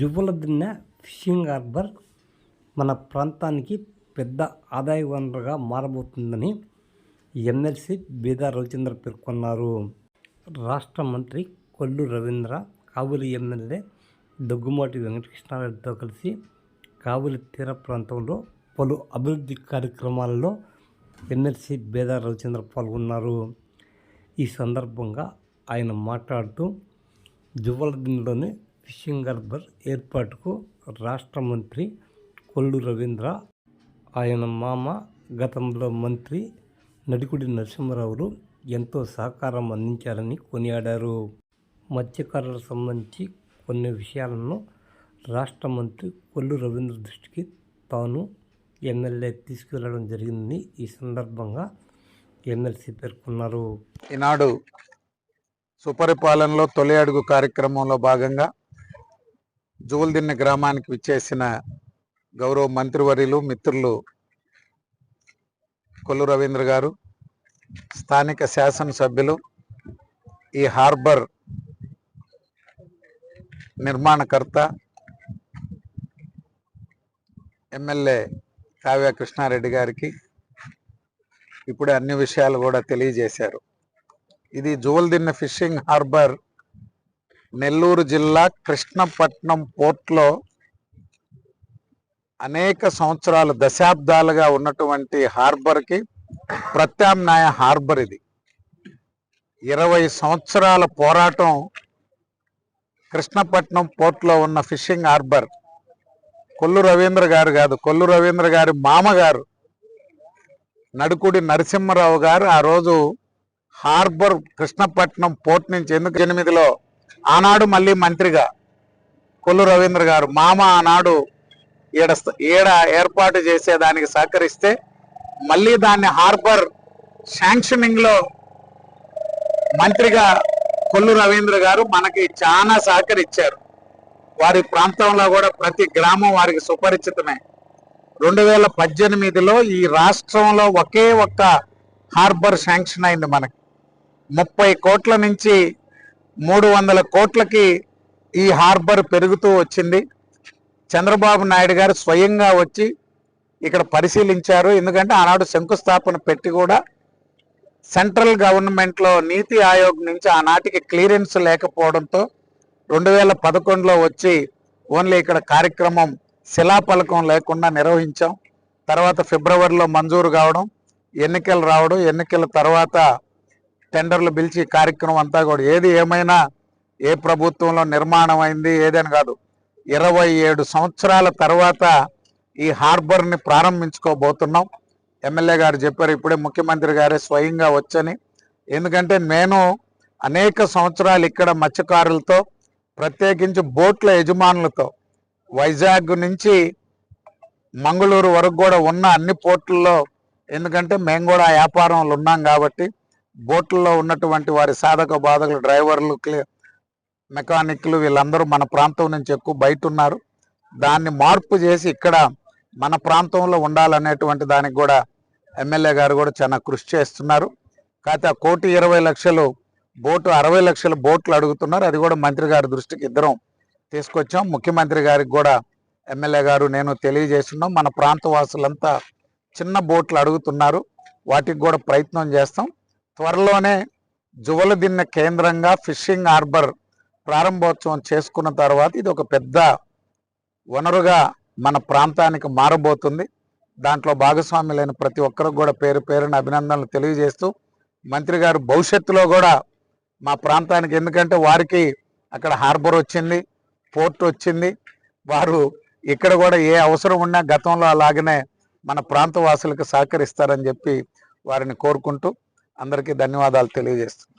Juvvaladinne fishing harbour మన ప్రాంతానికి పెద్ద ఆదాయ వనరుగా మారబోతుందని ఎమ్మెల్సీ బీదా రవిచంద్ర పేర్కొన్నారు. రాష్ట్ర మంత్రి కొల్లు రవీంద్ర, కావలి ఎమ్మెల్యే దగ్గుమాటి వెంకటకృష్ణారెడ్డితో కలిసి కావలి తీర ప్రాంతంలో పలు అభివృద్ధి కార్యక్రమాలలో ఎమ్మెల్సీ బీదా రవిచంద్ర పాల్గొన్నారు. ఈ సందర్భంగా ఆయన మాట్లాడుతూ జువ్వలదిన్నెలోని ఫిషింగ్ హార్బర్ ఏర్పాటుకు రాష్ట్ర మంత్రి కొల్లు రవీంద్ర, ఆయన మామ గతంలో మంత్రి నడికుడి నరసింహారావులు ఎంతో సహకారం అందించారని కొనియాడారు. మత్స్యకారులకు సంబంధించి కొన్ని విషయాలను రాష్ట్ర మంత్రి కొల్లు రవీంద్ర దృష్టికి తాను ఎమ్మెల్యే తీసుకువెళ్లడం జరిగిందని ఈ సందర్భంగా ఎమ్మెల్సీ పేర్కొన్నారు. ఈనాడు సుపరిపాలనలో తొలి అడుగు కార్యక్రమంలో భాగంగా జువ్వలదిన్నె గ్రామానికి విచ్చేసిన గౌరవ మంత్రివర్యులు మిత్రులు కొల్లు రవీంద్ర గారు, స్థానిక శాసనసభ్యులు, ఈ హార్బర్ నిర్మాణకర్త ఎమ్మెల్యే కావ్య కృష్ణారెడ్డి గారికి ఇప్పుడే అన్ని విషయాలు కూడా తెలియజేశారు. ఇది జువ్వలదిన్నె ఫిషింగ్ హార్బర్ నెల్లూరు జిల్లా కృష్ణపట్నం పోర్ట్లో అనేక సంవత్సరాలు దశాబ్దాలుగా ఉన్నటువంటి హార్బర్కి ప్రత్యామ్నాయ హార్బర్ ఇది. 20 సంవత్సరాల పోరాటం కృష్ణపట్నం పోర్ట్లో ఉన్న ఫిషింగ్ హార్బర్. కొల్లు రవీంద్ర గారు కాదు, కొల్లు రవీంద్ర గారి మామగారు నడుకుడి నరసింహారావు గారు ఆ రోజు హార్బర్ కృష్ణపట్నం పోర్ట్ నుంచి 8లో ఆనాడు మళ్ళీ మంత్రిగా కొల్లు రవీంద్ర గారు మామ ఆనాడు ఏడ ఏర్పాటు చేసేదానికి సహకరిస్తే మళ్ళీ దాన్ని హార్బర్ శాంక్షనింగ్ లో మంత్రిగా కొల్లు రవీంద్ర గారు మనకి చాలా సహకరించారు. వారి ప్రాంతంలో కూడా ప్రతి గ్రామం వారికి సుపరిచితమే. 2018లో ఈ రాష్ట్రంలో ఒకే ఒక్క హార్బర్ శాంక్షన్ అయింది. మనకి 30 కోట్ల నుంచి 300 కోట్లకి ఈ హార్బర్ పెరుగుతూ వచ్చింది. చంద్రబాబు నాయుడు గారు స్వయంగా వచ్చి ఇక్కడ పరిశీలించారు. ఎందుకంటే ఆనాడు శంకుస్థాపన పెట్టి కూడా సెంట్రల్ గవర్నమెంట్లో నీతి ఆయోగ్ నుంచి ఆనాటికి క్లియరెన్స్ లేకపోవడంతో 2011లో వచ్చి ఓన్లీ ఇక్కడ కార్యక్రమం శిలాఫలకం లేకుండా నిర్వహించాం. తర్వాత ఫిబ్రవరిలో మంజూరు కావడం, ఎన్నికలు రావడం, ఎన్నికల తర్వాత టెండర్లు పిలిచి కార్యక్రమం అంతా కూడా ఏది ఏమైనా ఏ ప్రభుత్వంలో నిర్మాణం అయింది ఏదని కాదు, 27 సంవత్సరాల తర్వాత ఈ హార్బర్ని ప్రారంభించుకోబోతున్నాం. ఎమ్మెల్యే గారు చెప్పారు ఇప్పుడే, ముఖ్యమంత్రి గారే స్వయంగా వచ్చని. ఎందుకంటే నేను అనేక సంవత్సరాలు ఇక్కడ మత్స్యకారులతో, ప్రత్యేకించి బోట్ల యజమానులతో వైజాగ్ నుంచి మంగళూరు వరకు కూడా ఉన్న అన్ని పోర్టుల్లో, ఎందుకంటే మేము కూడా ఆ వ్యాపారంలో ఉన్నాం కాబట్టి బోట్లలో ఉన్నటువంటి వారి సాధక బాధకులు, డ్రైవర్లు, మెకానిక్లు వీళ్ళందరూ మన ప్రాంతం నుంచి ఎక్కువ బయట ఉన్నారు. దాన్ని మార్పు చేసి ఇక్కడ మన ప్రాంతంలో ఉండాలనేటువంటి దానికి కూడా ఎమ్మెల్యే గారు కూడా చాలా కృషి చేస్తున్నారు. కాకపోతే 1,20,00,000 బోటు 60 లక్షల బోట్లు అడుగుతున్నారు. అది కూడా మంత్రి గారి దృష్టికి ఇద్దరం తీసుకొచ్చాం. ముఖ్యమంత్రి గారికి కూడా ఎమ్మెల్యే గారు నేను తెలియజేస్తున్నాం. మన ప్రాంత వాసులంతా చిన్న బోట్లు అడుగుతున్నారు, వాటికి కూడా ప్రయత్నం చేస్తాం. త్వరలోనే జువ్వలదిన్నె కేంద్రంగా ఫిషింగ్ హార్బర్ ప్రారంభోత్సవం చేసుకున్న తర్వాత ఇది ఒక పెద్ద వనరుగా మన ప్రాంతానికి మారబోతుంది. దాంట్లో భాగస్వాములైన ప్రతి ఒక్కరికి కూడా పేరు పేరున అభినందనలు తెలియజేస్తూ, మంత్రి గారు భవిష్యత్తులో కూడా మా ప్రాంతానికి, ఎందుకంటే వారికి అక్కడ హార్బర్ వచ్చింది, పోర్ట్ వచ్చింది, వారు ఇక్కడ కూడా ఏ అవసరం ఉన్నా గతంలో అలాగనే మన ప్రాంత వాసులకు సహకరిస్తారని చెప్పి వారిని కోరుకుంటూ అందరికీ ధన్యవాదాలు తెలియజేస్తున్నాను.